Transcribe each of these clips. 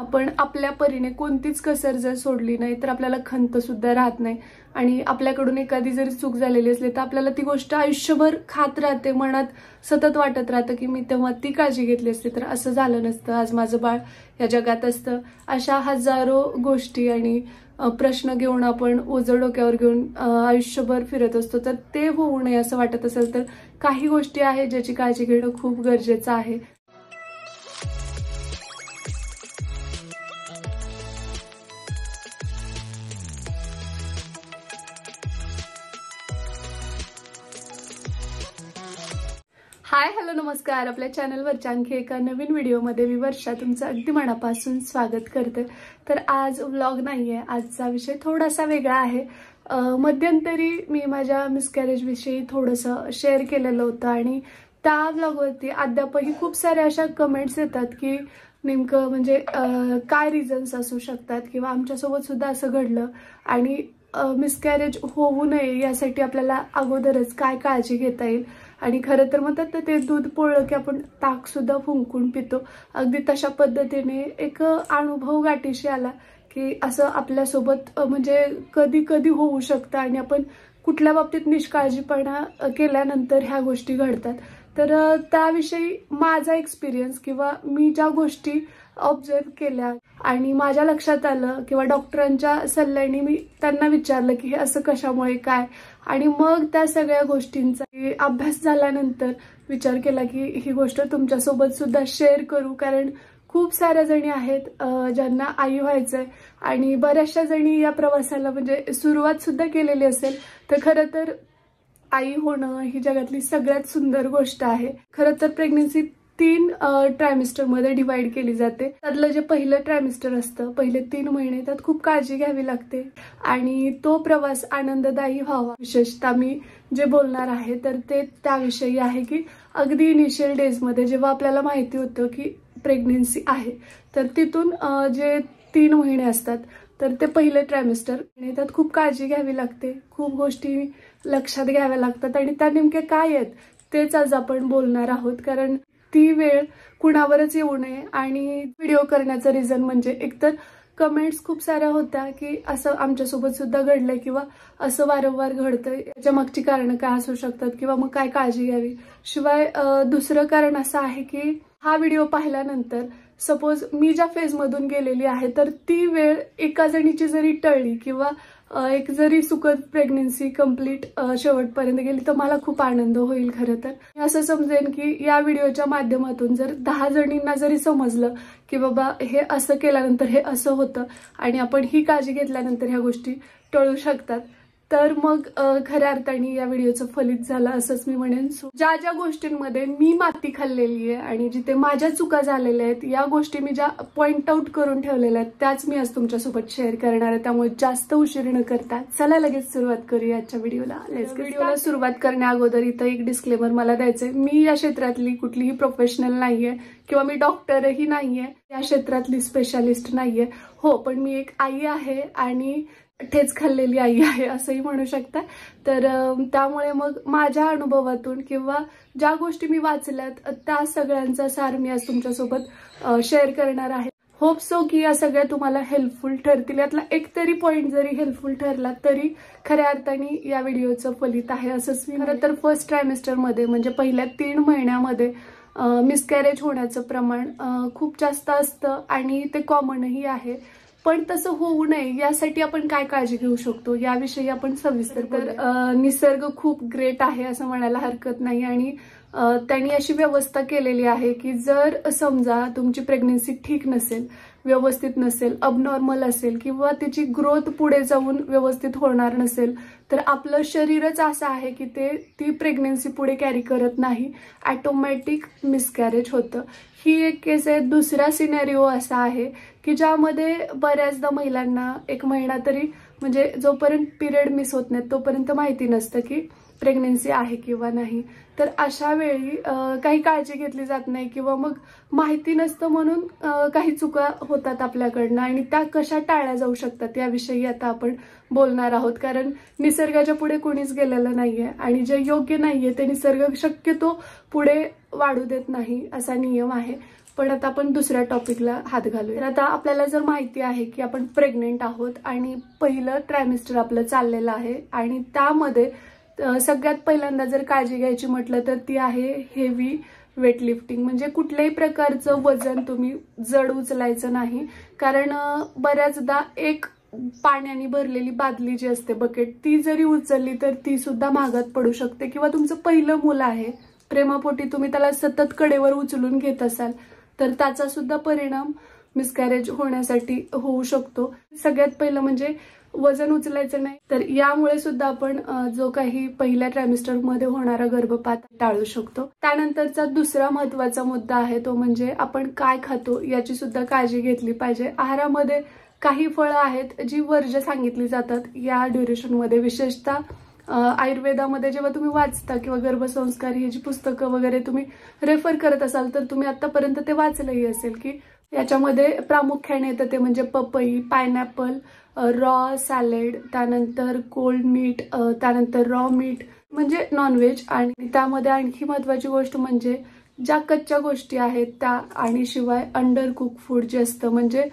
आपण आपल्या परीने कोणतीच कसर जर सोडली नाही तर आपल्याला खंत सुद्धा राहत नाही आणि आपल्याकडून एखादी जरी चूक झालेली असली तर आपल्याला ती गोष्ट आयुष्यभर खात राहते, मनात सतत वाटत राहतं की मी तेव्हा ती काळजी घेतली असती तर असं झालं नसतं, आज माझं बाळ या जगात असतं. अशा हजारो गोष्टी आणि प्रश्न घेऊन आपण ओझं डोक्यावर घेऊन आयुष्यभर फिरत असतो. तर ते होऊ नये असं वाटत असेल तर काही गोष्टी आहेत ज्याची काळजी घेणं खूप गरजेचं आहे. हाय हॅलो नमस्कार. आपल्या चॅनलवरच्या आणखी एका नवीन व्हिडिओमध्ये मी वर्षा तुमचं अगदी मनापासून स्वागत करते. तर आज व्लॉग नाहीये, आजचा विषय थोडासा वेगळा आहे. मध्यंतरी मी माझ्या मिसकॅरेज विषयी थोडंसं शेअर केलेलं होतं आणि त्या व्लॉगवरती अद्यापही खूप साऱ्या अशा कमेंट्स येतात की नेमकं म्हणजे काय रिझन्स असू शकतात किंवा आमच्यासोबत सुद्धा असं घडलं आणि मिसकॅरेज होऊ नये यासाठी आपल्याला अगोदरच काय काळजी घेता येईल. आणि खरं तर म्हणतात ना ते दूध पोळलं की आपण ताक सुद्धा फुंकून पितो, अगदी तशा पद्धतीने एक अनुभव गाठीशी आला की असं आपल्यासोबत म्हणजे कधी कधी होऊ शकतं आणि आपण कुठल्या बाबतीत निष्काळजीपणा केल्यानंतर ह्या गोष्टी घडतात. तर त्याविषयी माझा एक्सपिरियन्स किंवा मी ज्या गोष्टी ऑब्झर्व केल्या आणि माझ्या लक्षात आलं किंवा डॉक्टरांच्या सल्ल्याने मी त्यांना विचारलं की हे असं कशामुळे काय, आणि मग त्या सगळ्या गोष्टींचा अभ्यास झाल्यानंतर विचार केला की ही गोष्ट तुमच्यासोबत सुद्धा शेअर करू. कारण खूप साऱ्या जणी आहेत ज्यांना आई व्हायचंय आणि बऱ्याचशा जणी या प्रवासाला म्हणजे सुरुवात सुद्धा केलेली असेल. तर खरं तर आई होणं ही जगातली सगळ्यात सुंदर गोष्ट आहे. खरं तर प्रेग्नन्सी 3 ट्रायमिस्टरमध्ये डिवाइड केली जाते. त्यातलं जे पहिलं ट्रायमिस्टर असतं, पहिले 3 महिने, त्यात खूप काळजी घ्यावी लागते आणि तो प्रवास आनंददायी व्हावा. विशेषतः मी जे बोलणार आहे तर ते त्याविषयी आहे की अगदी इनिशियल डेजमध्ये जेव्हा आपल्याला माहिती होतं की प्रेग्नन्सी आहे तर तिथून जे 3 महिने असतात तर ते पहिले ट्रायमिस्टर, त्यात खूप काळजी घ्यावी लागते, खूप गोष्टी लक्षात घ्याव्या लागतात आणि त्या नेमक्या काय आहेत तेच आज आपण बोलणार आहोत. कारण ती वेळ कुणावरच येऊ नये. आणि व्हिडिओ करण्याचं रिझन म्हणजे एकतर कमेंट्स खूप साऱ्या होत्या की असं आमच्यासोबत सुद्धा घडलंय किंवा असं वारंवार घडतंय, याच्या मागची कारणं काय असू शकतात किंवा मग काय काळजी घ्यावी. शिवाय दुसरं कारण असं आहे की हा व्हिडिओ पाहिल्यानंतर सपोज मी ज्या फेजमधून गेलेली आहे तर ती वेळ एका जणीची जरी टळली किंवा एक जरी सुखद प्रेग्नन्सी कंप्लीट शेवटपर्यंत गेली तर मला खूप आनंद होईल. खरं तर असं समजेन की या व्हिडिओच्या माध्यमातून जर 10 जणींना जरी समजलं की बाबा हे असं केल्यानंतर हे असं होतं आणि आपण ही काळजी घेतल्यानंतर ह्या गोष्टी टळू शकतात तर मग खऱ्या अर्थाने या व्हिडिओचं फलित झालं असंच मी म्हणेन. ज्या ज्या गोष्टींमध्ये मी माती खाल्लेली आहे आणि जिथे माझ्या चुका झालेल्या आहेत या गोष्टी मी ज्या पॉइंट आउट करून ठेवलेल्या आहेत त्याच मी आज तुमच्यासोबत शेअर करणार आहे. त्यामुळे जास्त उशीर न करता चला लगेच सुरुवात करूया आजच्या व्हिडिओला. व्हिडिओला सुरुवात करण्या अगोदर इथं एक डिस्क्लेमर मला द्यायचंय. मी या क्षेत्रातली कुठलीही प्रोफेशनल नाहीये किंवा मी डॉक्टरही नाहीये, या क्षेत्रातली स्पेशालिस्ट नाहीये. हो, पण मी एक आई आहे आणि ठेच खाल्लेली आई आहे असंही म्हणू शकता. तर त्यामुळे मग माझ्या अनुभवातून किंवा ज्या गोष्टी मी वाचल्यात त्या सगळ्यांचा सार मी आज तुमच्यासोबत शेअर करणार आहे. होप सो की या सगळ्या तुम्हाला हेल्पफुल ठरतील. यातला एक तरी पॉइंट जरी हेल्पफुल ठरला तरी खऱ्या अर्थाने या व्हिडिओचं फलित आहे असंच मी. खरं तर फर्स्ट ट्रायमिस्टरमध्ये म्हणजे पहिल्या 3 महिन्यामध्ये मिसकॅरेज होण्याचं प्रमाण खूप जास्त असतं आणि ते कॉमनही आहे. पण तसं होऊ नये यासाठी आपण काय काळजी घेऊ शकतो याविषयी आपण सविस्तर. तर निसर्ग खूप ग्रेट आहे असं म्हणायला हरकत नाही आणि त्यांनी अशी व्यवस्था केलेली आहे की जर समजा तुमची प्रेग्नन्सी ठीक नसेल, व्यवस्थित नसेल, अबनॉर्मल असेल किंवा तिची ग्रोथ पुढे जाऊन व्यवस्थित होणार नसेल तर आपलं शरीरच असं आहे की ती प्रेग्नन्सी पुढे कॅरी करत नाही, ऑटोमॅटिक मिसकॅरेज होतं. ही एक केस आहे. दुसरा सिनेरिओ असा आहे की ज्यामध्ये बऱ्याचदा महिलांना 1 महिना तरी म्हणजे जोपर्यंत पिरियड मिस होत नाही तोपर्यंत माहिती नसतं की प्रेग्नन्सी आहे किंवा नाही. तर अशा वेळी काही काळजी घेतली जात नाही किंवा मग माहिती नसतं म्हणून काही चुका होतात आपल्याकडनं आणि त्या कशा टाळल्या जाऊ शकतात याविषयी आता आपण बोलणार आहोत. कारण निसर्गाच्या पुढे कोणीच गेलेलं नाहीये आणि जे योग्य नाहीये ते निसर्ग शक्यतो पुढे वाढू देत नाही असा नियम आहे. पण आता आपण दुसऱ्या टॉपिकला हात घालूया। तर आता आपल्याला जर माहिती आहे की आपण प्रेग्नेंट आहोत आणि पहिलं ट्रायमिस्टर आपलं चाललेलं आहे आणि त्यामध्ये सगळ्यात पहिल्यांदा जर काळजी घ्यायची म्हटलं तर ती आहे हेवी वेट लिफ्टिंग। म्हणजे कुठल्याही प्रकारचं वजन तुम्ही जड उचलायचं नाही, कारण बऱ्याचदा एक पाण्याने भरलेली बादली जी असते बकेट ती जरी उचलली तर ती सुद्धा महागात पडू शकते। किंवा तुमचं पहिलं मुलं आहे, प्रेमापोटी तुम्ही त्याला सतत कडेवर उचलून घेत असाल तर त्याचा सुद्धा परिणाम मिसकॅरेज होण्यासाठी होऊ शकतो। सगळ्यात पहिलं म्हणजे वजन उचलायचं नाही, तर यामुळे सुद्धा आपण जो काही पहिल्या ट्रायमिस्टर मध्ये होणारा गर्भपात टाळू शकतो। त्यानंतरचा दुसरा महत्त्वाचा मुद्दा आहे तो म्हणजे आपण काय खातो याची सुद्धा काळजी घेतली पाहिजे। आहारामध्ये काही फळं आहेत जी वर्ज्य सांगितली जातात या ड्युरेशन मध्ये, विशेषतः आयुर्वेदामध्ये जेव्हा तुम्ही वाचता किंवा गर्भसंस्कार ही जी पुस्तकं वगैरे तुम्ही रेफर करत असाल तर तुम्ही आतापर्यंत ते वाचलंही असेल की याच्यामध्ये प्रामुख्याने येतं ते म्हणजे पपई, पायनॅपल, रॉ सॅलेड, त्यानंतर कोल्ड मीट, त्यानंतर रॉ मीट म्हणजे नॉनव्हेज, आणि त्यामध्ये आणखी महत्त्वाची गोष्ट म्हणजे ज्या कच्च्या गोष्टी आहेत त्या, आणि शिवाय अंडर कुक फूड जे असतं म्हणजे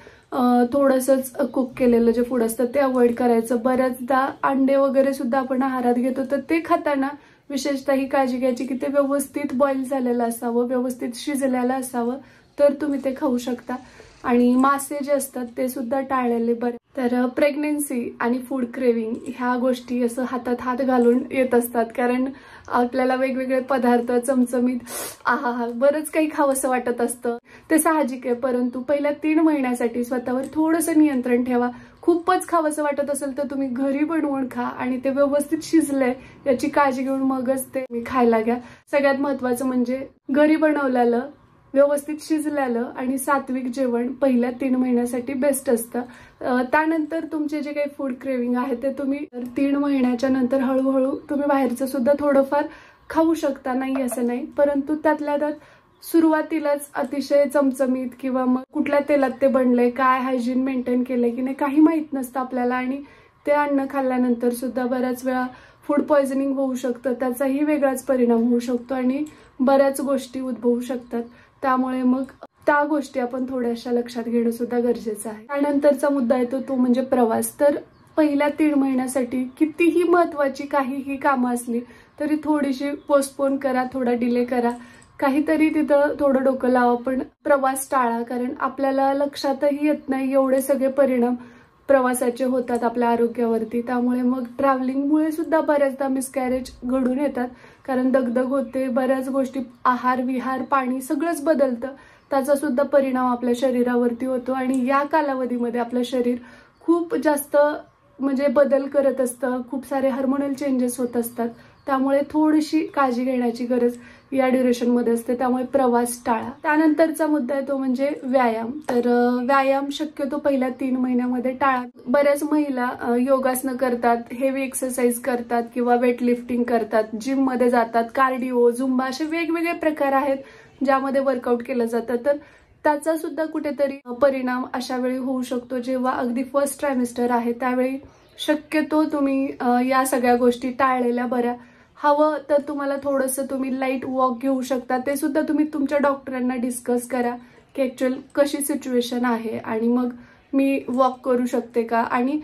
थोडंसंच कुक केलेलं जे फूड असतं ते अवॉइड करायचं। बऱ्याचदा अंडे वगैरे सुद्धा आपण आहारात घेतो तर ते खाताना विशेषतः ही काळजी घ्यायची की ते व्यवस्थित बॉईल झालेलं असावं, व्यवस्थित शिजलेलं असावं तर तुम्ही ते खाऊ शकता। आणि मासे जे असतात ते सुद्धा टाळलेले बरे। तर प्रेग्नेन्सी आणि फूड क्रेविंग ह्या गोष्टी असं हातात हात घालून येत असतात, कारण आपल्याला वेगवेगळे पदार्थ चमचमीत बरंच काही खावंसं वाटत असतं, ते साहजिक आहे। परंतु पहिल्या 3 महिन्यासाठी स्वतःवर थोडंसं नियंत्रण ठेवा। खूपच खावंसं वाटत असेल तर तुम्ही घरी बनवून खा आणि ते व्यवस्थित शिजलंय याची काळजी घेऊन मगच ते खायला घ्या। सगळ्यात महत्त्वाचं म्हणजे घरी बनवलेलं, व्यवस्थित शिजलेलं आणि सात्विक जेवण पहिल्या 3 महिन्यासाठी बेस्ट असतं। त्यानंतर तुमचे जे काही फूड क्रेविंग आहे ते तुम्ही 3 महिन्याच्या नंतर हळूहळू तुम्ही बाहेरचं सुद्धा थोडंफार खाऊ शकता, नाही असं नाही, परंतु त्यातल्या त्यात सुरुवातीलाच अतिशय चमचमीत किंवा मग कुठल्या तेलात ते बनलंय, काय हायजीन मेंटेन केलंय की नाही काही माहित नसतं आपल्याला, आणि ते अन्न खाल्ल्यानंतर सुद्धा बऱ्याच वेळा फूड पॉयझनिंग होऊ शकतं, त्याचाही वेगळाच परिणाम होऊ शकतो आणि बऱ्याच गोष्टी उद्भवू शकतात। त्यामुळे मग त्या गोष्टी आपण थोड्याशा लक्षात घेणं सुद्धा गरजेचं आहे। त्यानंतरचा मुद्दा येतो तो म्हणजे प्रवास। तर पहिल्या 3 महिन्यासाठी कितीही महत्त्वाची काहीही कामं असली तरी थोडीशी पोस्टपोन करा, थोडा डिले करा, काहीतरी तिथं थोडं डोकं लावा, पण प्रवास टाळा, कारण आपल्याला लक्षातही येत नाही एवढे सगळे परिणाम प्रवासाचे होतात आपल्या आरोग्यावरती। त्यामुळे मग ट्रॅव्हलिंगमुळे सुद्धा बऱ्याचदा मिसकॅरेज घडून येतात, कारण दगदग होते, बऱ्याच गोष्टी आहार विहार पाणी सगळंच बदलतं, त्याचा सुद्धा परिणाम आपल्या शरीरावरती होतो आणि या कालावधीमध्ये आपलं शरीर खूप जास्त म्हणजे बदल करत असतं, खूप सारे हार्मोनल चेंजेस होत असतात। त्यामुळे थोडीशी काळजी घेण्याची गरज या ड्युरेशन मध्ये असते, त्यामुळे प्रवास टाळा। त्यानंतरचा मुद्दा आहे तो म्हणजे व्यायाम। तर व्यायाम शक्यतो पहिल्या 3 महिन्यामध्ये टाळा। बऱ्याच महिला योगासनं करतात, हेवी एक्सरसाइज करतात किंवा वेट लिफ्टिंग करतात, जिम मध्ये जातात, कार्डिओ, झुंबा असे वेगवेगळे प्रकार आहेत ज्यामध्ये वर्कआउट केलं जातं, तर त्याचा सुद्धा कुठेतरी परिणाम अशा वेळी होऊ शकतो जेव्हा अगदी फर्स्ट ट्रायमिस्टर आहे त्यावेळी शक्यतो तुम्ही या सगळ्या गोष्टी टाळलेल्या बऱ्या। हवं तर तुम्हाला थोडंसं तुम्ही लाईट वॉक घेऊ शकता, ते सुद्धा तुम्ही तुमच्या डॉक्टरांना डिस्कस करा की ऍक्च्युअल कशी सिच्युएशन आहे आणि मग मी वॉक करू शकते का। आणि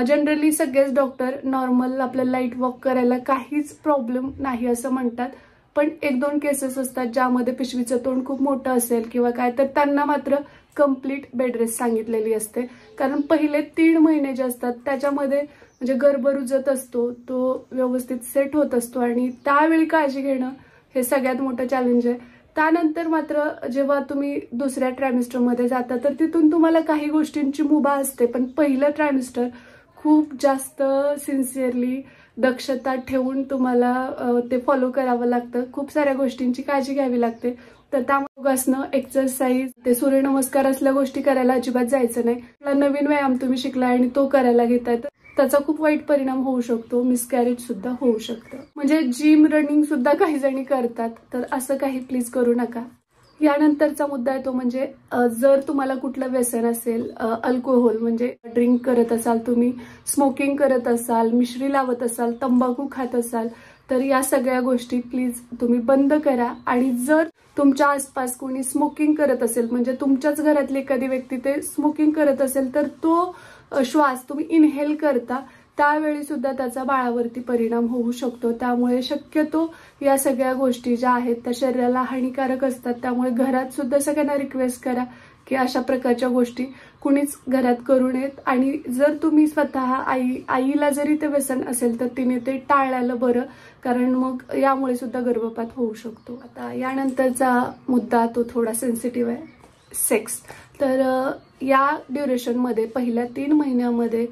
जनरली सगळेच डॉक्टर नॉर्मल आपलं लाईट वॉक करायला काहीच प्रॉब्लेम नाही असं म्हणतात, पण 1-2 केसेस असतात ज्यामध्ये पिशवीचं तोंड खूप मोठं असेल किंवा काय, तर त्यांना मात्र कम्प्लीट बेड रेस्ट सांगितलेली असते, कारण पहिले 3 महिने जे असतात त्याच्यामध्ये म्हणजे गर्भ रुजत असतो, तो व्यवस्थित सेट होत असतो आणि त्यावेळी काळजी घेणं हे सगळ्यात मोठं चॅलेंज आहे। त्यानंतर मात्र जेव्हा तुम्ही दुसऱ्या ट्रायमिस्टरमध्ये जाता तर तिथून तुम्हाला काही गोष्टींची मुभा असते, पण पहिलं ट्रायमिस्टर खूप जास्त सिन्सिअरली दक्षता ठेवून तुम्हाला ते फॉलो करावं लागतं, खूप साऱ्या गोष्टींची काळजी घ्यावी लागते। तर त्यामुळे योगासनं, एक्सरसाइज, ते सूर्यनमस्कार असल्या गोष्टी करायला अजिबात जायचं नाही। नवीन व्यायाम तुम्ही शिकलाय आणि तो करायला घेताय तर त्याचा खूप वाईट परिणाम होऊ शकतो, मिसकॅरेज सुद्धा होऊ शकतं। म्हणजे जिम, रनिंग सुद्धा काही जणी करतात, तर असं काही प्लीज करू नका। यानंतरचा मुद्दा आहे तो म्हणजे जर तुम्हाला कुठलं व्यसन असेल, अल्कोहोल म्हणजे ड्रिंक करत असाल तुम्ही, स्मोकिंग करत असाल, मिश्री लावत असाल, तंबाखू खात असाल, तर या सगळ्या गोष्टी प्लीज तुम्ही बंद करा. आणि जर तुमच्या आसपास कोणी स्मोकिंग करत असेल, म्हणजे तुमच्याच घरातली एखादी व्यक्ती ते स्मोकिंग करत असेल, तर तो श्वास तुम्ही इनहेल करता त्यावेळी सुद्धा त्याचा बाळावरती परिणाम होऊ शकतो. त्यामुळे शक्यतो या सगळ्या गोष्टी ज्या आहेत त्या शरीराला हानिकारक असतात. त्यामुळे घरात सुद्धा सगळ्यांना रिक्वेस्ट करा की अशा प्रकारच्या गोष्टी कुणीच घरात करू नयेत. आणि जर तुम्ही स्वतः आईला जरी ते व्यसन असेल तर तिने ते टाळलेलं बरं, कारण मग यामुळे सुद्धा गर्भपात होऊ शकतो. आता यानंतरचा मुद्दा तो थोडा सेन्सिटिव्ह आहे, सेक्स. तर या ड्युरेशनमध्ये पहिल्या 3 महिन्यामध्ये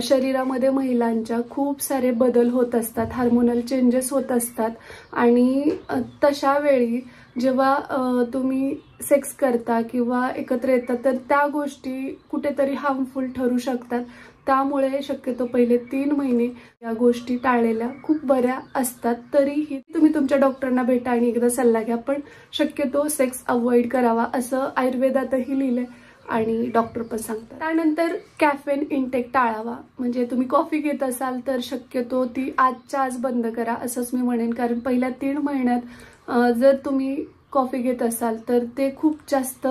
शरीरामध्ये महिलांच्या खूप सारे बदल होत असतात, हार्मोनल चेंजेस होत असतात. आणि तशा वेळी जेव्हा तुम्ही सेक्स करता किंवा एकत्र येतात तर त्या गोष्टी कुठेतरी हार्मफुल ठरू शकतात. त्यामुळे शक्यतो पहिले 3 महिने या गोष्टी टाळलेल्या खूप बऱ्या असतात. तरीही तुम्ही तुमच्या डॉक्टरांना भेटा आणि एकदा सल्ला घ्या, पण शक्यतो सेक्स अवॉइड करावा असं आयुर्वेदातही लिहिलंय आणि डॉक्टर पण सांगतात. त्यानंतर कॅफेन इंटेक टाळावा. म्हणजे तुम्ही कॉफी घेत असाल तर शक्यतो ती आजच्या आज बंद करा असंच मी म्हणेन, कारण पहिल्या 3 महिन्यात जर तुम्ही कॉफी घेत असाल तर ते खूप जास्त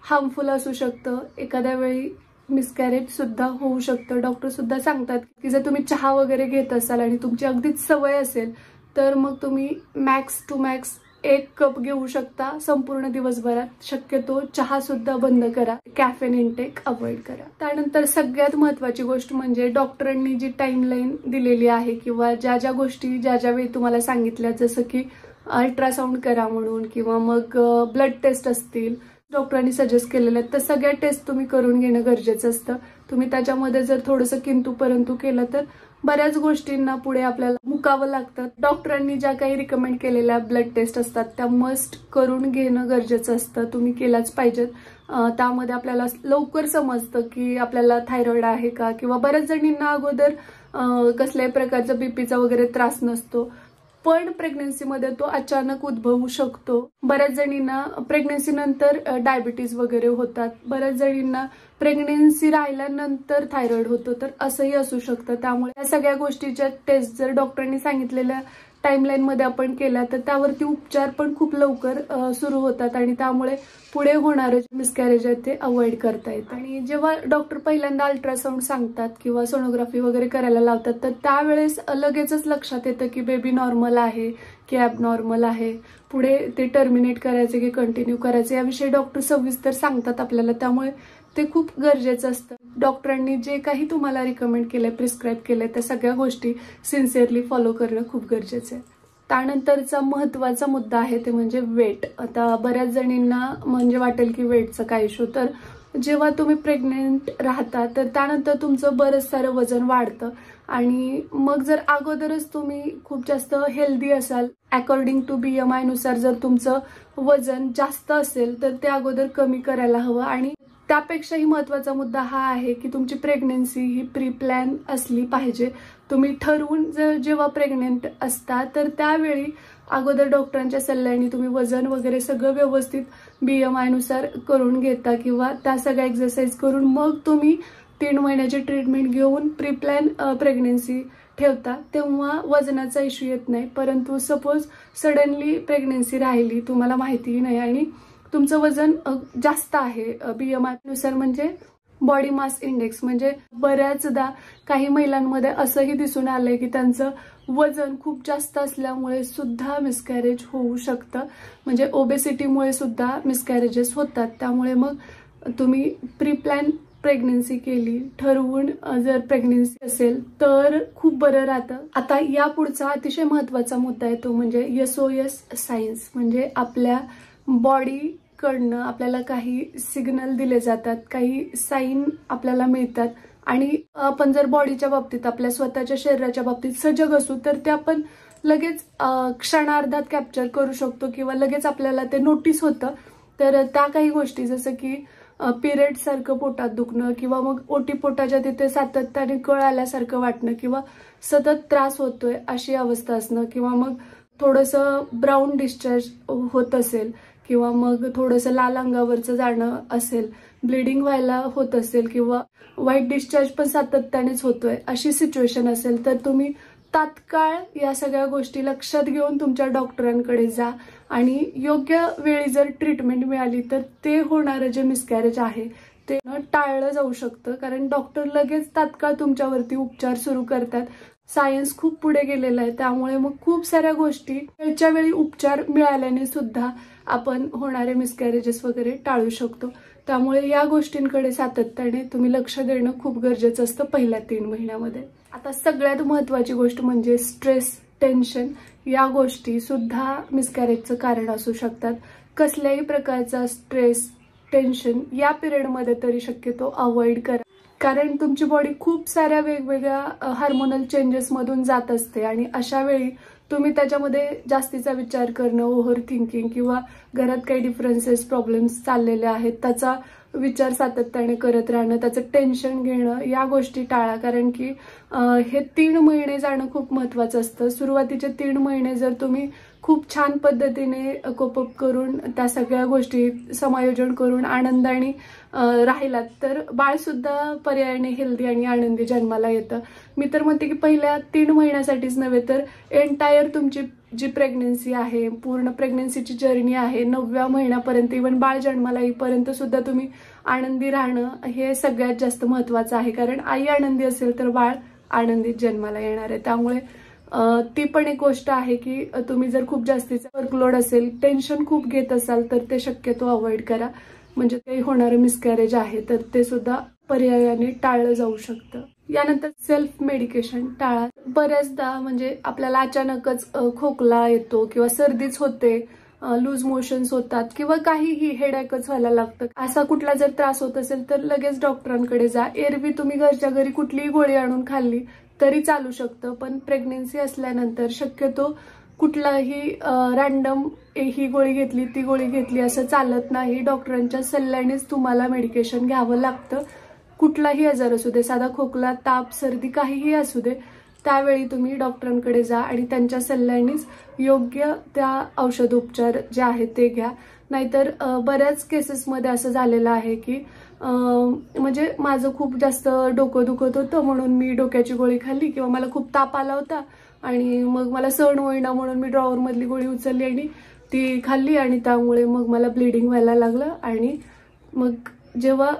हार्मफुल असू शकतं. एखाद्या वेळी मिसकॅरेज सुद्धा होऊ शकतं. डॉक्टर सुद्धा सांगतात की जर तुम्ही चहा वगैरे घेत असाल आणि तुमची अगदीच सवय असेल तर मग तुम्ही मॅक्स टू मॅक्स 1 कप घेऊ शकता संपूर्ण दिवसभरात. शक्यतो चहा सुद्धा बंद करा, कॅफेन इंटेक अवॉइड करा. त्यानंतर सगळ्यात महत्वाची गोष्ट म्हणजे डॉक्टरांनी जी टाइमलाईन दिलेली आहे किंवा ज्या ज्या गोष्टी ज्या वेळी तुम्हाला सांगितल्या, जसं की अल्ट्रासाऊंड करा म्हणून किंवा मग ब्लड टेस्ट असतील डॉक्टरांनी सजेस्ट केलेल्या, तर सगळ्या टेस्ट तुम्ही करून घेणं गरजेचं असतं. तुम्ही त्याच्यामध्ये जर थोडंसं किंतु परंतु केलं तर बऱ्याच गोष्टींना पुढे आपल्याला मुकावं लागतं. डॉक्टरांनी ज्या काही रिकमेंड केलेल्या ब्लड टेस्ट असतात त्या मस्ट करून घेणं गरजेचं असतं. तुम्ही केलाच पाहिजेत. त्यामध्ये आपल्याला लवकर समजतं की आपल्याला थायरॉइड आहे का, किंवा बऱ्याच जणींना अगोदर कसल्याही प्रकारचा बीपीचा वगैरे त्रास नसतो, पण प्रेग्नन्सीमध्ये तो अचानक उद्भवू शकतो. बऱ्याच जणींना प्रेग्नन्सी नंतर डायबिटीज वगैरे होतात. बऱ्याच जणींना प्रेग्नन्सी राहिल्यानंतर थायरॉइड होतो, तर असंही असू शकतं. त्यामुळे या सगळ्या गोष्टीच्या टेस्ट जर डॉक्टरांनी सांगितलेल्या टाइमलाईन मध्ये आपण केल्या तर त्यावरती उपचार पण खूप लवकर सुरू होतात आणि त्यामुळे पुढे होणारे मिसकॅरेज आहे ते अवॉइड करता येतं. आणि जेव्हा डॉक्टर पहिल्यांदा अल्ट्रासाऊंड सांगतात किंवा सोनोग्राफी वगैरे करायला लावतात तर त्यावेळेस लगेचच लक्षात येतं की बेबी नॉर्मल आहे की ॲबनॉर्मल आहे. पुढे ते टर्मिनेट करायचे की कंटिन्यू करायचे याविषयी डॉक्टर सविस्तर सांगतात आपल्याला. त्यामुळे ते खूप गरजेचं असतं. डॉक्टरांनी जे काही तुम्हाला रिकमेंड केलंय, प्रिस्क्राईब केलंय, त्या सगळ्या गोष्टी सिन्सिअरली फॉलो करणं खूप गरजेचं आहे. त्यानंतरचा महत्वाचा मुद्दा आहे ते म्हणजे वेट. आता बऱ्याच जणींना म्हणजे वाटेल की वेटचं काय इश्यू, तर जेव्हा तुम्ही प्रेग्नेंट राहता तर त्यानंतर तुमचं बरंच सारं वजन वाढतं आणि मग जर अगोदरच तुम्ही खूप जास्त हेल्दी असाल, अकॉर्डिंग टू BMI नुसार जर तुमचं वजन जास्त असेल तर ते अगोदर कमी करायला हवं. आणि त्यापेक्षाही महत्वाचा मुद्दा हा आहे की तुमची प्रेग्नेन्सी ही प्री प्लॅन असली पाहिजे. तुम्ही ठरवून जेव्हा प्रेग्नेंट असता तर त्यावेळी अगोदर डॉक्टरांच्या सल्ल्याने तुम्ही वजन वगैरे सगळं व्यवस्थित BMI नुसार करून घेता किंवा त्या सगळ्या एक्सरसाइज करून मग तुम्ही 3 महिन्याची ट्रीटमेंट घेऊन प्री प्लॅन प्रेग्नेन्सी ठेवता, तेव्हा वजनाचा इश्यू येत नाही. परंतु सपोज सडनली प्रेग्नेन्सी राहिली, तुम्हाला माहितीही नाही आणि तुमचं वजन जास्त आहे BMI नुसार, म्हणजे बॉडी मास इंडेक्स, म्हणजे बऱ्याचदा काही महिलांमध्ये असंही दिसून आलंय की त्यांचं वजन खूप जास्त असल्यामुळे सुद्धा मिसकॅरेज होऊ शकतं. म्हणजे ओबेसिटीमुळे सुद्धा मिसकॅरेजेस होतात. त्यामुळे मग तुम्ही प्री प्लॅन प्रेग्नेन्सी केली, ठरवून जर प्रेग्नेन्सी असेल तर खूप बरं राहतं. आता या पुढचा अतिशय महत्वाचा मुद्दा आहे तो म्हणजे SOS सायन्स. म्हणजे आपल्या बॉडी कडनं आपल्याला काही सिग्नल दिले जातात, काही साईन आपल्याला मिळतात आणि आपण जर बॉडीच्या बाबतीत आपल्या स्वतःच्या शरीराच्या बाबतीत सजग असू तर ते आपण लगेच क्षणार्धात कॅप्चर करू शकतो किंवा लगेच आपल्याला ते नोटीस होतं. तर त्या काही गोष्टी जसं की पिरियड सारखं पोटात दुखणं किंवा मग ओटीपोटाच्या तिथे सातत्याने कळ आल्यासारखं वाटणं किंवा सतत त्रास होतोय अशी अवस्था असणं किंवा मग थोडंसं ब्राऊन डिस्चार्ज होत असेल किंवा मग थोडंसं लाल अंगावरचं जाणं असेल, ब्लिडिंग व्हायला होत असेल किंवा व्हाईट डिस्चार्ज पण सातत्यानेच होतोय अशी सिच्युएशन असेल तर तुम्ही तात्काळ या सगळ्या गोष्टी लक्षात घेऊन तुमच्या डॉक्टरांकडे जा आणि योग्य वेळी जर ट्रीटमेंट मिळाली तर ते होणारं जे मिसकॅरेज आहे ते टाळलं जाऊ शकतं, कारण डॉक्टर लगेच तात्काळ तुमच्यावरती उपचार सुरू करतात. सायन्स खूप पुढे गेलेलं आहे, त्यामुळे मग खूप साऱ्या गोष्टी वेळच्या वेळी उपचार मिळाल्याने सुद्धा आपण होणारे मिसकॅरेजेस वगैरे टाळू शकतो. त्यामुळे या गोष्टींकडे सातत्याने तुम्ही लक्ष देणं खूप गरजेचं असतं पहिल्या 3 महिन्यामध्ये. आता सगळ्यात महत्त्वाची गोष्ट म्हणजे स्ट्रेस, टेन्शन या गोष्टी सुद्धा मिसकॅरेजचं कारण असू शकतात. कसल्याही प्रकारचा स्ट्रेस, टेन्शन या पिरियडमध्ये तरी शक्यतो अवॉइड करा, कारण तुमची बॉडी खूप साऱ्या वेगवेगळ्या हार्मोनल चेंजेसमधून जात असते आणि अशा वेळी तुम्ही त्याच्यामध्ये जास्तीचा विचार करणं, ओव्हर थिंकिंग किंवा घरात काही डिफरन्सेस, प्रॉब्लेम्स चाललेले आहेत त्याचा विचार सातत्याने करत राहणं, त्याचं टेन्शन घेणं या गोष्टी टाळा. कारण की हे 3 महिने जाणं खूप महत्त्वाचं असतं. सुरुवातीचे 3 महिने जर तुम्ही खूप छान पद्धतीने कोपअप करून त्या सगळ्या गोष्टी समायोजन करून आनंदाने राहिलात तर बाळसुद्धा पर्यायाने हेल्दी आणि आनंदी जन्माला येतं. मी तर म्हणते की पहिल्या 3 महिन्यासाठीच नव्हे तर एंटायर तुमची जी प्रेग्नन्सी आहे, पूर्ण प्रेग्नन्सीची जर्नी आहे, 9व्या महिन्यापर्यंत इव्हन बाळ जन्माला येईपर्यंत सुद्धा तुम्ही आनंदी राहणं हे सगळ्यात जास्त महत्त्वाचं आहे. कारण आई आनंदी असेल तर बाळ आनंदीत जन्माला येणार आहे. त्यामुळे ती पण एक गोष्ट आहे की तुम्ही जर खूप जास्तीचा वर्कलोड असेल, टेन्शन खूप घेत असाल तर ते शक्यतो अवॉइड करा. म्हणजे ते होणारं मिसकॅरेज आहे तर ते सुद्धा पर्यायाने टाळलं जाऊ शकतं. यानंतर सेल्फ मेडिकेशन टाळा. बऱ्याचदा म्हणजे आपल्याला अचानकच खोकला येतो किंवा सर्दीच होते, लूज मोशन्स होतात किंवा काहीही हेडॅकच व्हायला लागतं. असा कुठला जर त्रास होत असेल तर लगेच डॉक्टरांकडे जा. एरवी तुम्ही घरच्या घरी कुठलीही गोळी आणून खाल्ली तरी चालू शकतं, पण प्रेग्नेन्सी असल्यानंतर शक्यतो कुठलाही रॅन्डम ही गोळी घेतली ती गोळी घेतली असं चालत नाही. डॉक्टरांच्या सल्ल्यानेच तुम्हाला मेडिकेशन घ्यावं लागतं. कुठलाही आजार असू दे, साधा खोकला, ताप, सर्दी काहीही असू दे, त्यावेळी तुम्ही डॉक्टरांकडे जा आणि त्यांच्या सल्ल्यानेच योग्य त्या औषधोपचार जे आहेत ते घ्या. नाहीतर बऱ्याच केसेसमध्ये असं झालेलं आहे की म्हणजे माझं खूप जास्त डोकं दुखत होतं म्हणून मी डोक्याची गोळी खाल्ली किंवा मला खूप ताप आला होता आणि मग मला सहन होईना म्हणून मी ड्रॉवरमधली गोळी उचलली आणि ती खाल्ली आणि त्यामुळे मग मला ब्लिडिंग व्हायला लागलं. आणि मग जेव्हा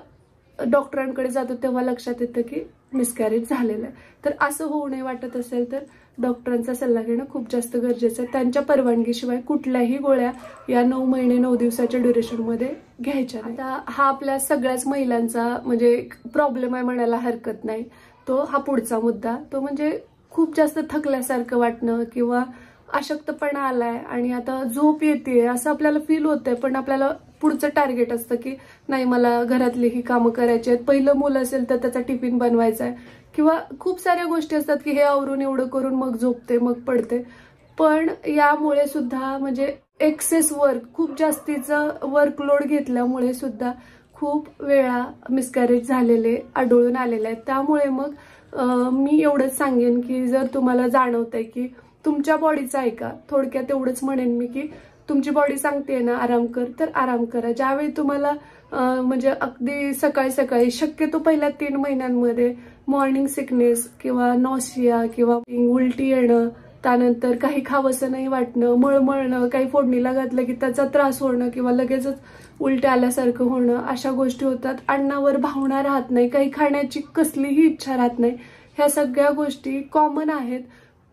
डॉक्टरांकडे जातो तेव्हा लक्षात येतं की मिसकॅरेज झालेलं आहे. तर असं होऊ नये वाटत असेल तर डॉक्टरांचा सल्ला घेणं खूप जास्त गरजेचं आहे. त्यांच्या परवानगीशिवाय कुठल्याही गोळ्या या 9 महिने 9 दिवसाच्या ड्युरेशनमध्ये घ्यायच्या. आता हा आपल्या सगळ्याच महिलांचा म्हणजे प्रॉब्लेम आहे म्हणायला हरकत नाही. तो हा पुढचा मुद्दा, तो म्हणजे खूप जास्त थकल्यासारखं वाटणं किंवा अशक्तपणा आलाय आणि आता झोप येते असं आपल्याला फील होतंय, पण आपल्याला पुढचं टार्गेट असतं की नाही मला घरातली ही कामं करायची आहेत, पहिलं मुलं असेल तर त्याचा टिफिन बनवायचा आहे किंवा खूप साऱ्या गोष्टी असतात की हे आवरून एवढं करून मग झोपते मग पडते. पण यामुळे सुद्धा म्हणजे एक्सेस वर्क, खूप जास्तीचं वर्कलोड घेतल्यामुळे सुद्धा खूप वेळा मिसकॅरेज झालेले आढळून आलेले आहेत. त्यामुळे मग मी एवढंच सांगेन की जर तुम्हाला जाणवतंय की तुमच्या बॉडीचं ऐका. थोडक्यात एवढंच म्हणेन मी की तुमची बॉडी सांगते ना आराम कर तर आराम करा. ज्यावेळी तुम्हाला म्हणजे अगदी सकाळी सकाळी शक्यतो पहिल्या 3 महिन्यांमध्ये मॉर्निंग सिकनेस किंवा नॉसिया किंवा उलटी येणं, त्यानंतर काही खावंसं नाही वाटणं, मळमळणं, काही फोडणीला घातलं की त्याचा त्रास होणं किंवा लगेचच उलट्या आल्यासारखं होणं, अशा गोष्टी होतात. अन्नावर भावना राहत नाही, काही खाण्याची कसलीही इच्छा राहत नाही, ह्या सगळ्या गोष्टी कॉमन आहेत.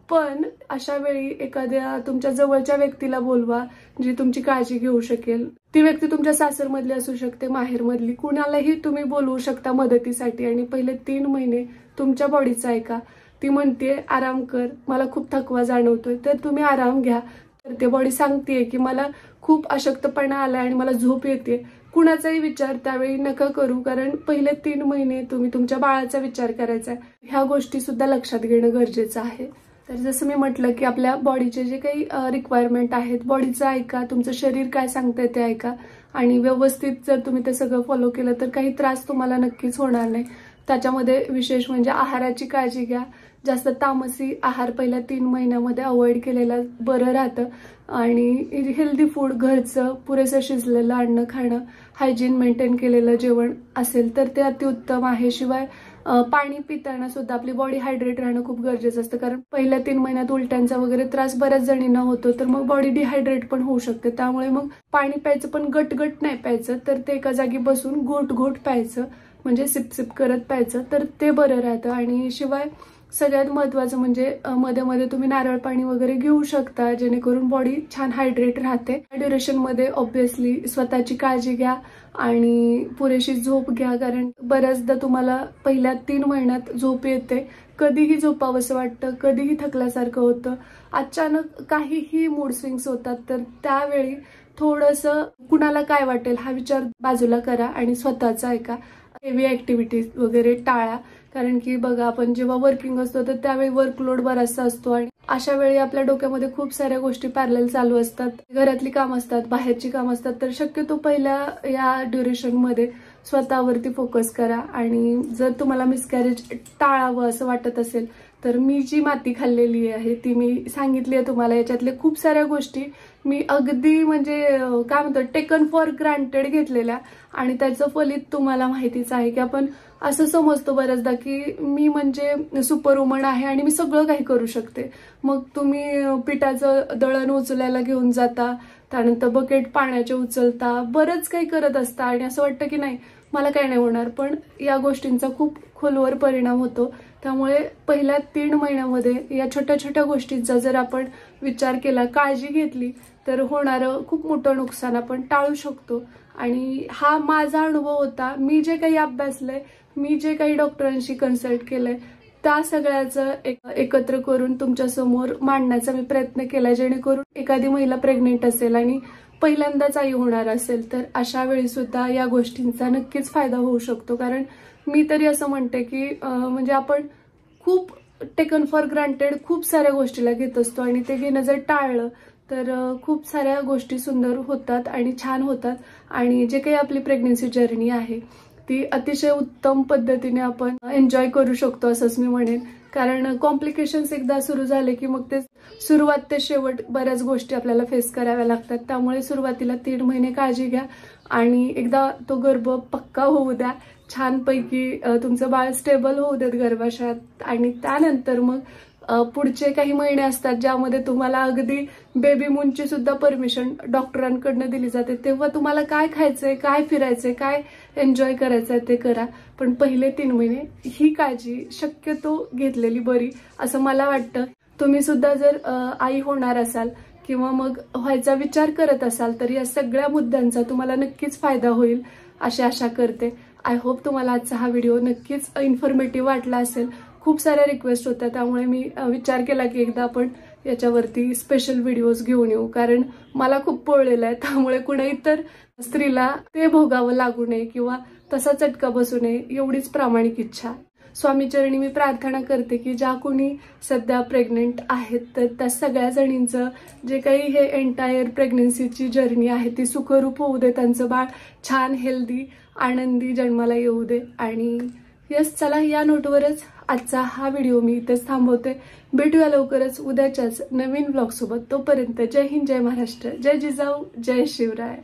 पण अशा वेळी एखाद्या तुमच्या जवळच्या व्यक्तीला बोलवा जी तुमची काळजी घेऊ शकेल. ती व्यक्ती तुमच्या सासरमधली असू शकते, माहेरमधली, कुणालाही तुम्ही बोलवू शकता मदतीसाठी. आणि पहिले 3 महिने तुमच्या बॉडीचं ऐका. ती म्हणते आराम कर, मला खूप थकवा जाणवतोय, तर तुम्ही आराम घ्या. तर ते बॉडी सांगतेय की मला खूप अशक्तपणा आलाय आणि मला झोप येते, कुणाचाही विचार त्यावेळी नका करू, कारण पहिले 3 महिने तुम्ही तुमच्या बाळाचा विचार करायचा आहे. ह्या गोष्टी सुद्धा लक्षात घेणं गरजेचं आहे. तर जसं मी म्हटलं की आपल्या बॉडीचे जे काही रिक्वायरमेंट आहेत, बॉडीचं ऐका, तुमचं शरीर काय सांगतंय ते ऐका आणि व्यवस्थित जर तुम्ही ते सगळं फॉलो केलं तर काही त्रास तुम्हाला नक्कीच होणार नाही. त्याच्यामध्ये विशेष म्हणजे आहाराची काळजी घ्या. जास्त तामसी आहार पहिल्या 3 महिन्यामध्ये अवॉइड केलेला बरं राहतं आणि हेल्दी फूड, घरचं पुरेसं शिजलेलं अन्न खाणं, हायजीन मेंटेन केलेलं जेवण असेल तर ते अतिउत्तम आहे. शिवाय पाणी पिताना सुद्धा आपली बॉडी हायड्रेट राहणं खूप गरजेचं असतं, कारण पहिल्या 3 महिन्यात उलट्यांचा वगैरे त्रास बऱ्याच जणींना होतो, तर मग बॉडी डिहायड्रेट पण होऊ शकते. त्यामुळे मग पाणी प्यायचं पण गटगट नाही प्यायचं, तर ते एका जागी बसून घोट घोट प्यायचं, म्हणजे सिप सिप करत प्यायचं, तर ते बरं राहतं. आणि शिवाय सगळ्यात महत्त्वाचं म्हणजे मध्ये मध्ये तुम्ही नारळ पाणी वगैरे घेऊ शकता, जेणेकरून बॉडी छान हायड्रेट राहते. या ड्युरेशनमध्ये ऑब्व्हियसली स्वतःची काळजी घ्या आणि पुरेशी झोप घ्या, कारण बऱ्याचदा तुम्हाला पहिल्या 3 महिन्यात झोप येते, कधीही झोपावंसं वाटतं, कधीही थकल्यासारखं होतं, अचानक काहीही मूड स्विंग्स होतात. तर त्यावेळी थोडंसं कुणाला काय वाटेल हा विचार बाजूला करा आणि स्वतःचा ऐका. हेवी ऍक्टिव्हिटीज वगैरे टाळा, कारण की बघा आपण जेव्हा वर्किंग असतो तर त्यावेळी वर्कलोड बराचसा असतो आणि अशा वेळी आपल्या डोक्यामध्ये खूप साऱ्या गोष्टी पॅरलल चालू असतात, घरातली कामं असतात, बाहेरची कामं असतात. तर शक्यतो पहिल्या या ड्युरेशनमध्ये स्वतःवरती फोकस करा. आणि जर तुम्हाला मिसकॅरेज टाळावं असं वाटत असेल तर मी जी माती खाल्लेली आहे ती मी सांगितली आहे तुम्हाला. याच्यातले खूप साऱ्या गोष्टी मी अगदी म्हणजे काय म्हणतो टेकन फॉर ग्रांटेड घेतलेल्या, आणि त्याचं फलित तुम्हाला माहितीच आहे की आपण असं समजतो बऱ्याचदा की मी म्हणजे सुपरवुमन आहे आणि मी सगळं काही करू शकते. मग तुम्ही पिठाचं दळण उचलायला घेऊन जाता, त्यानंतर बकेट पाण्याचे उचलता, बरंच काही करत असता आणि असं वाटतं की नाही मला काही नाही होणार, पण या गोष्टींचा खूप खोलवर परिणाम होतो. त्यामुळे पहिल्या 3 महिन्यामध्ये या छोट्या छोट्या गोष्टींचा जर आपण विचार केला, काळजी घेतली, तर होणारं खूप मोठं नुकसान आपण टाळू शकतो. आणि हा माझा अनुभव होता. मी जे काही अभ्यासलंय, मी जे काही डॉक्टरांशी कन्सल्ट केलंय, त्या सगळ्याचं एकत्र करून तुमच्या समोर मांडण्याचा मी प्रयत्न केला, जेणेकरून एखादी महिला प्रेग्नेंट असेल आणि पहिल्यांदाच आई होणार असेल तर अशा वेळी सुद्धा या गोष्टींचा नक्कीच फायदा होऊ शकतो. कारण मी तरी असं म्हणते की म्हणजे आपण खूप टेकन फॉर ग्रांटेड खूप साऱ्या गोष्टीला घेत असतो आणि ते घेणं जर टाळलं तर खूप साऱ्या गोष्टी सुंदर होतात आणि छान होतात. आणि जे काही आपली प्रेग्नन्सी जर्नी आहे ती अतिशय उत्तम पद्धतीने आपण एन्जॉय करू शकतो असंच मी म्हणेन. कारण कॉम्प्लिकेशन्स एकदा सुरू झाले की मग ते सुरुवात ते शेवट बऱ्याच गोष्टी आपल्याला फेस कराव्या लागतात. त्यामुळे सुरुवातीला 3 महिने काळजी घ्या आणि एकदा तो गर्भ पक्का होऊ द्या, छानपैकी तुमचं बाळ स्टेबल होऊ देत गर्भाशयात, आणि त्यानंतर मग पुढचे काही महिने असतात ज्यामध्ये तुम्हाला अगदी बेबी मूनची सुद्धा परमिशन डॉक्टरांकडनं दिली जाते. तेव्हा तुम्हाला काय खायचंय, काय फिरायचंय, काय एन्जॉय करायचंय ते करा. पण पहिले 3 महिने ही काळजी शक्यतो घेतलेली बरी असं मला वाटतं. तुम्ही सुद्धा जर आई होणार असाल किंवा मग व्हायचा विचार करत असाल तर या सगळ्या मुद्द्यांचा तुम्हाला नक्कीच फायदा होईल अशी आशा करते. आय होप तुम्हाला आजचा हा व्हिडिओ नक्कीच इन्फॉर्मेटिव्ह वाटला असेल. खूप साऱ्या रिक्वेस्ट होत्या, त्यामुळे मी विचार केला की एकदा आपण याच्यावरती स्पेशल व्हिडिओज घेऊन येऊ, कारण मला खूप पोळलेलं आहे. त्यामुळे कुणा इतर स्त्रीला ते भोगावं लागू नये किंवा तसा चटका बसू नये एवढीच प्रामाणिक इच्छा. स्वामीचरणी मी प्रार्थना करते की ज्या कोणी सध्या प्रेग्नेंट आहेत तर त्या सगळ्या जणींचं जे काही हे एंटायर प्रेग्नन्सीची जर्नी आहे ती सुखरूप होऊ दे, त्यांचं बाळ छान हेल्दी आनंदी जन्माला येऊ दे. आणि यस, चला या नोटवरच आजचा हा व्हिडिओ मी इथेच थांबवते. भेटूया लवकरच उद्याच्याच नवीन व्लॉग सोबत. तोपर्यंत जय हिंद, जय महाराष्ट्र, जय जिजाऊ, जय शिवराय.